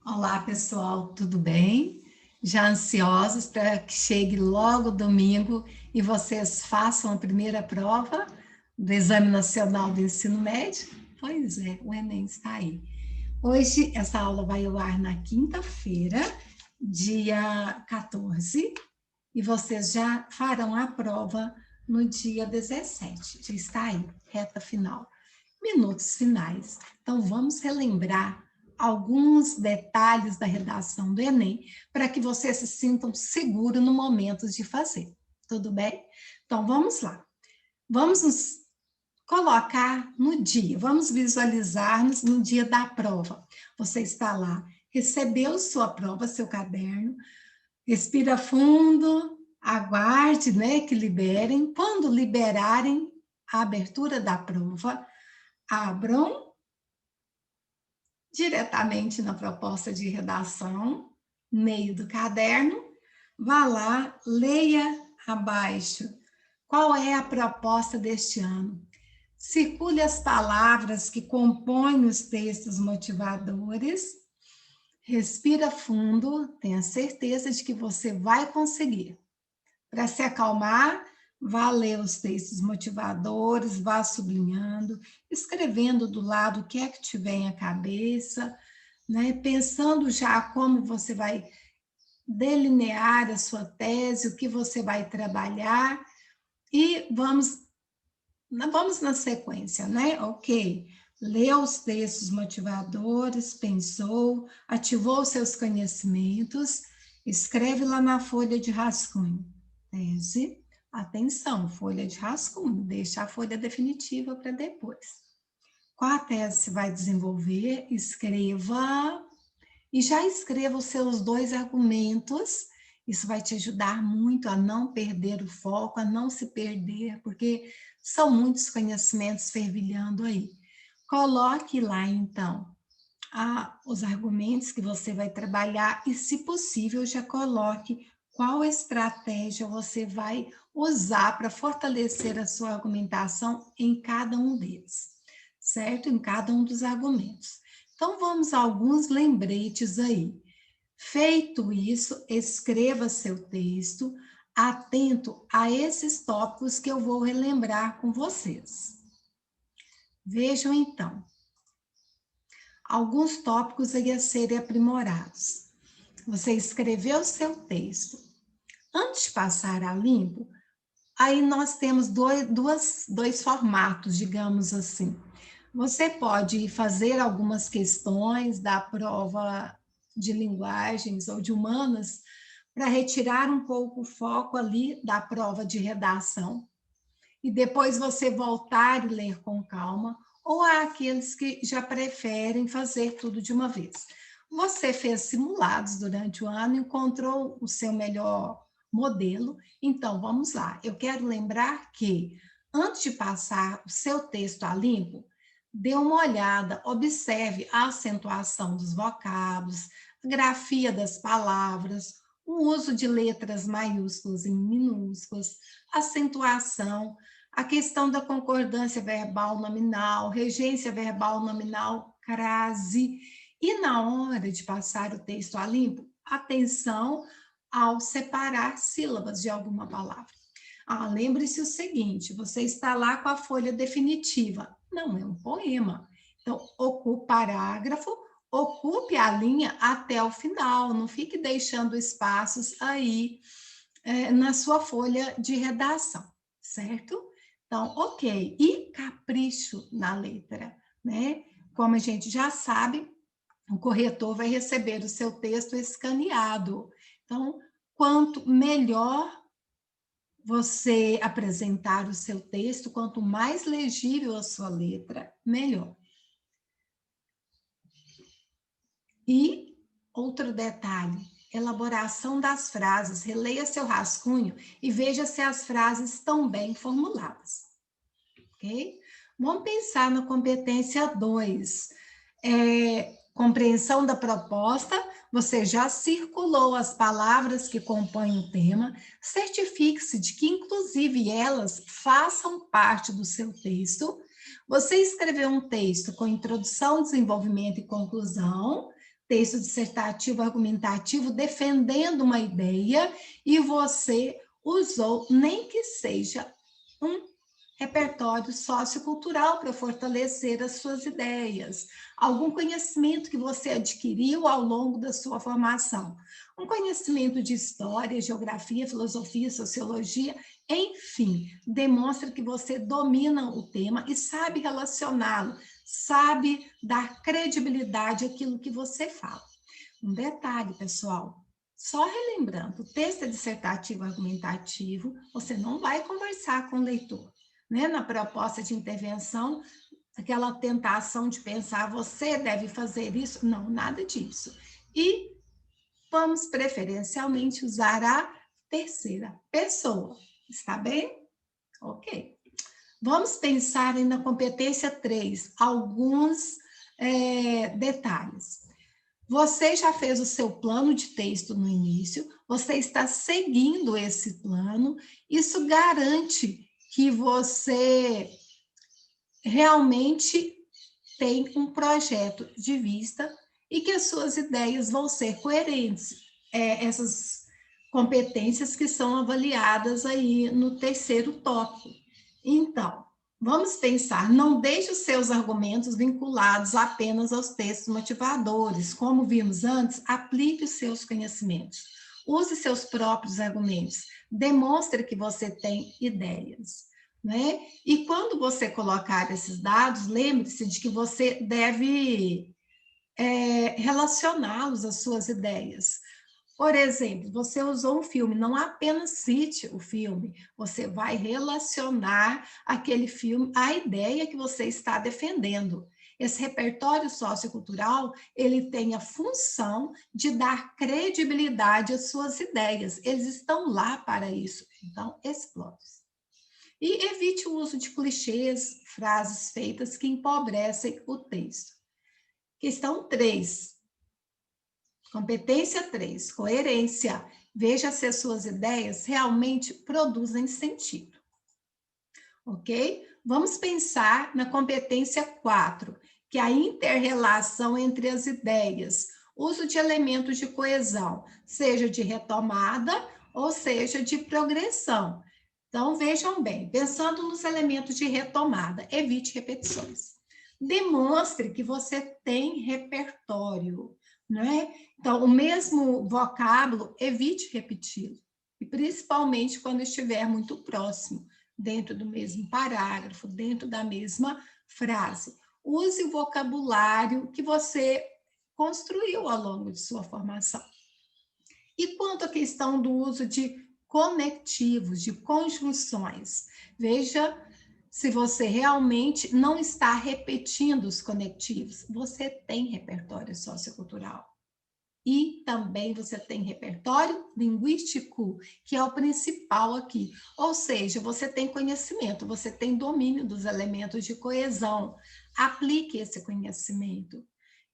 Olá, pessoal, tudo bem? Já ansiosos para que chegue logo domingo e vocês façam a primeira prova do Exame Nacional do Ensino Médio? Pois é, o Enem está aí. Hoje, essa aula vai ao ar na quinta-feira, dia 14, e vocês já farão a prova no dia 17. Já está aí, reta final. Minutos finais. Então, vamos relembrar alguns detalhes da redação do Enem para que vocês se sintam seguros no momento de fazer. Tudo bem? Então, vamos lá. Vamos nos colocar no dia, vamos visualizar-nos no dia da prova. Você está lá, recebeu sua prova, seu caderno, respira fundo, aguarde, né, que liberem. Quando liberarem a abertura da prova, abram diretamente na proposta de redação, meio do caderno, vá lá, leia abaixo. Qual é a proposta deste ano? Circule as palavras que compõem os textos motivadores, respira fundo, tenha certeza de que você vai conseguir. Para se acalmar, vá ler os textos motivadores, vá sublinhando, escrevendo do lado o que é que te vem à cabeça, né? Pensando já como você vai delinear a sua tese, o que você vai trabalhar, e vamos na sequência, né? Ok, leu os textos motivadores, pensou, ativou seus conhecimentos, escreve lá na folha de rascunho. Tese, atenção, folha de rascunho, deixa a folha definitiva para depois. Qual a tese você vai desenvolver? Escreva e já escreva os seus dois argumentos. Isso vai te ajudar muito a não perder o foco, a não se perder, porque são muitos conhecimentos fervilhando aí. Coloque lá, então, os argumentos que você vai trabalhar e, se possível, já coloque qual estratégia você vai usar para fortalecer a sua argumentação em cada um deles, certo? Em cada um dos argumentos. Então, vamos a alguns lembretes aí. Feito isso, escreva seu texto, atento a esses tópicos que eu vou relembrar com vocês. Vejam, então, alguns tópicos aí a serem aprimorados. Você escreveu o seu texto. Antes de passar a limpo, aí nós temos dois formatos, digamos assim. Você pode fazer algumas questões da prova de linguagens ou de humanas para retirar um pouco o foco ali da prova de redação e depois você voltar e ler com calma, ou há aqueles que já preferem fazer tudo de uma vez. Você fez simulados durante o ano, encontrou o seu melhor modelo, então vamos lá. Eu quero lembrar que, antes de passar o seu texto a limpo, dê uma olhada, observe a acentuação dos vocábulos, a grafia das palavras, o uso de letras maiúsculas e minúsculas, acentuação, a questão da concordância verbal nominal, regência verbal nominal, crase. E na hora de passar o texto a limpo, atenção ao separar sílabas de alguma palavra. Lembre-se o seguinte, você está lá com a folha definitiva, não é um poema. Então, ocupe parágrafo, ocupe a linha até o final, não fique deixando espaços aí na sua folha de redação, certo? Então, ok. E capricho na letra, né? Como a gente já sabe, o corretor vai receber o seu texto escaneado. Então, quanto melhor você apresentar o seu texto, quanto mais legível a sua letra, melhor. E outro detalhe, elaboração das frases. Releia seu rascunho e veja se as frases estão bem formuladas. Ok? Vamos pensar na competência 2. Compreensão da proposta. Você já circulou as palavras que compõem o tema. Certifique-se de que, inclusive, elas façam parte do seu texto. Você escreveu um texto com introdução, desenvolvimento e conclusão. texto dissertativo argumentativo defendendo uma ideia e você usou, nem que seja um repertório sociocultural para fortalecer as suas ideias, algum conhecimento que você adquiriu ao longo da sua formação, um conhecimento de história, geografia, filosofia, sociologia, enfim, demonstra que você domina o tema e sabe relacioná-lo, sabe dar credibilidade àquilo que você fala. Um detalhe, pessoal, só relembrando, o texto é dissertativo argumentativo, você não vai conversar com o leitor, né? Na proposta de intervenção, aquela tentação de pensar, você deve fazer isso, não, nada disso. E vamos preferencialmente usar a terceira pessoa, está bem? Ok. Vamos pensar na competência 3, alguns detalhes. Você já fez o seu plano de texto no início, você está seguindo esse plano, isso garante que você realmente tem um projeto de vista e que as suas ideias vão ser coerentes. Essas competências que são avaliadas aí no terceiro tópico. Então, vamos pensar, não deixe os seus argumentos vinculados apenas aos textos motivadores. Como vimos antes, aplique os seus conhecimentos. Use seus próprios argumentos. Demonstre que você tem ideias, né? E quando você colocar esses dados, lembre-se de que você deve relacioná-los às suas ideias. Por exemplo, você usou um filme, não apenas cite o filme, você vai relacionar aquele filme à ideia que você está defendendo. Esse repertório sociocultural, ele tem a função de dar credibilidade às suas ideias. Eles estão lá para isso. Então, explore-os. E evite o uso de clichês, frases feitas que empobrecem o texto. Questão 3. Competência 3, coerência. Veja se as suas ideias realmente produzem sentido. Ok? Vamos pensar na competência 4, que é a inter-relação entre as ideias. Uso de elementos de coesão, seja de retomada ou seja de progressão. Então, vejam bem, pensando nos elementos de retomada, evite repetições. Demonstre que você tem repertório, não é? Então, o mesmo vocábulo, evite repeti-lo, e principalmente quando estiver muito próximo, dentro do mesmo parágrafo, dentro da mesma frase. Use o vocabulário que você construiu ao longo de sua formação. E quanto à questão do uso de conectivos, de conjunções, veja se você realmente não está repetindo os conectivos. Você tem repertório sociocultural. E também você tem repertório linguístico, que é o principal aqui. Ou seja, você tem conhecimento, você tem domínio dos elementos de coesão. Aplique esse conhecimento.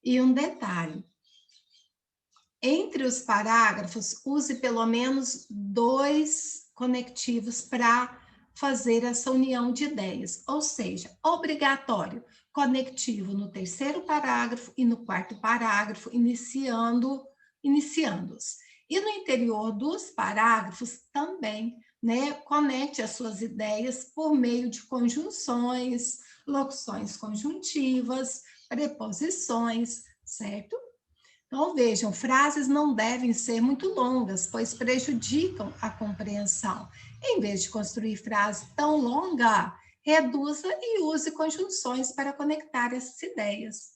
E um detalhe, entre os parágrafos, use pelo menos 2 conectivos para fazer essa união de ideias, ou seja, obrigatório, conectivo no terceiro parágrafo e no quarto parágrafo, iniciando-os. E no interior dos parágrafos também, né, conecte as suas ideias por meio de conjunções, locuções conjuntivas, preposições, certo? Então, vejam, frases não devem ser muito longas, pois prejudicam a compreensão. Em vez de construir frase tão longa, reduza e use conjunções para conectar essas ideias.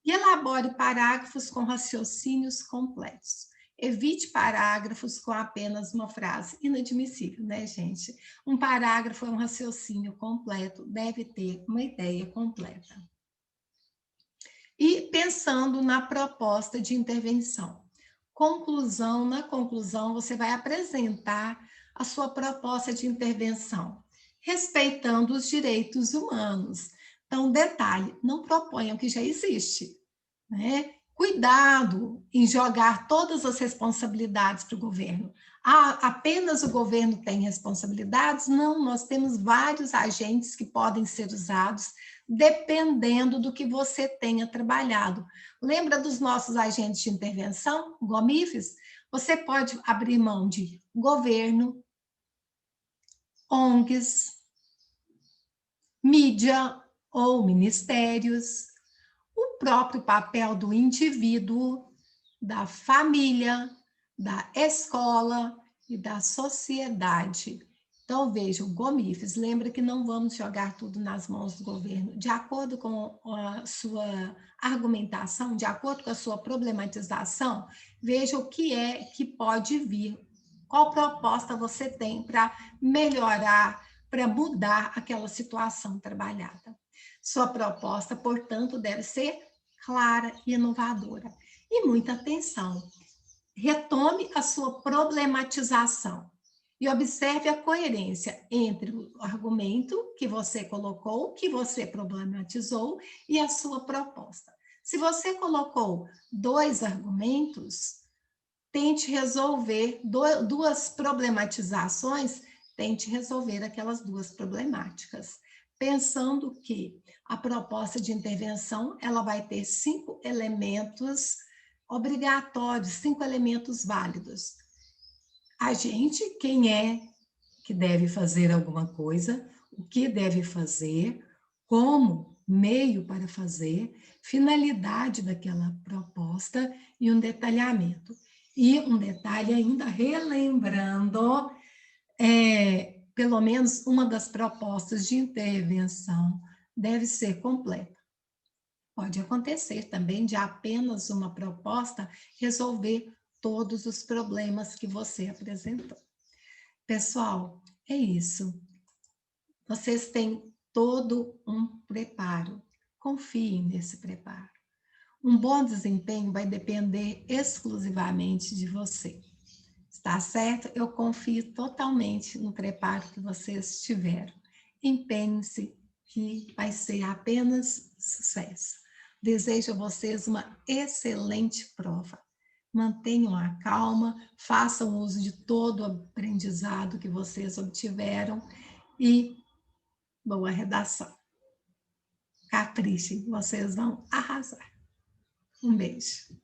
E elabore parágrafos com raciocínios completos. Evite parágrafos com apenas uma frase. Inadmissível, né, gente? Um parágrafo é um raciocínio completo, deve ter uma ideia completa. E pensando na proposta de intervenção. Na conclusão, você vai apresentar a sua proposta de intervenção, respeitando os direitos humanos. Então, detalhe, não proponham o que já existe, né? Cuidado em jogar todas as responsabilidades para o governo. Apenas o governo tem responsabilidades? Não, nós temos vários agentes que podem ser usados dependendo do que você tenha trabalhado. Lembra dos nossos agentes de intervenção, GOMIFs? Você pode abrir mão de governo, ONGs, mídia ou ministérios, o próprio papel do indivíduo, da família, da escola e da sociedade. Então, veja, o GOMIFs, lembra que não vamos jogar tudo nas mãos do governo. De acordo com a sua argumentação, de acordo com a sua problematização, veja o que é que pode vir, qual proposta você tem para melhorar, para mudar aquela situação trabalhada. Sua proposta, portanto, deve ser clara e inovadora. E muita atenção, retome a sua problematização e observe a coerência entre o argumento que você colocou, que você problematizou, e a sua proposta. Se você colocou 2 argumentos, tente resolver duas problematizações, tente resolver aquelas 2 problemáticas, pensando que a proposta de intervenção ela vai ter 5 elementos obrigatórios, 5 elementos válidos. A gente, quem é que deve fazer alguma coisa, o que deve fazer, como, meio para fazer, finalidade daquela proposta e um detalhamento. E um detalhe ainda, relembrando, pelo menos uma das propostas de intervenção deve ser completa. Pode acontecer também de apenas uma proposta resolver todos os problemas que você apresentou. Pessoal, é isso. Vocês têm todo um preparo. Confiem nesse preparo. Um bom desempenho vai depender exclusivamente de você. Está certo? Eu confio totalmente no preparo que vocês tiveram. Empenhem-se que vai ser apenas sucesso. Desejo a vocês uma excelente prova. Mantenham a calma, façam uso de todo o aprendizado que vocês obtiveram e boa redação. Caprichem, vocês vão arrasar. Um beijo.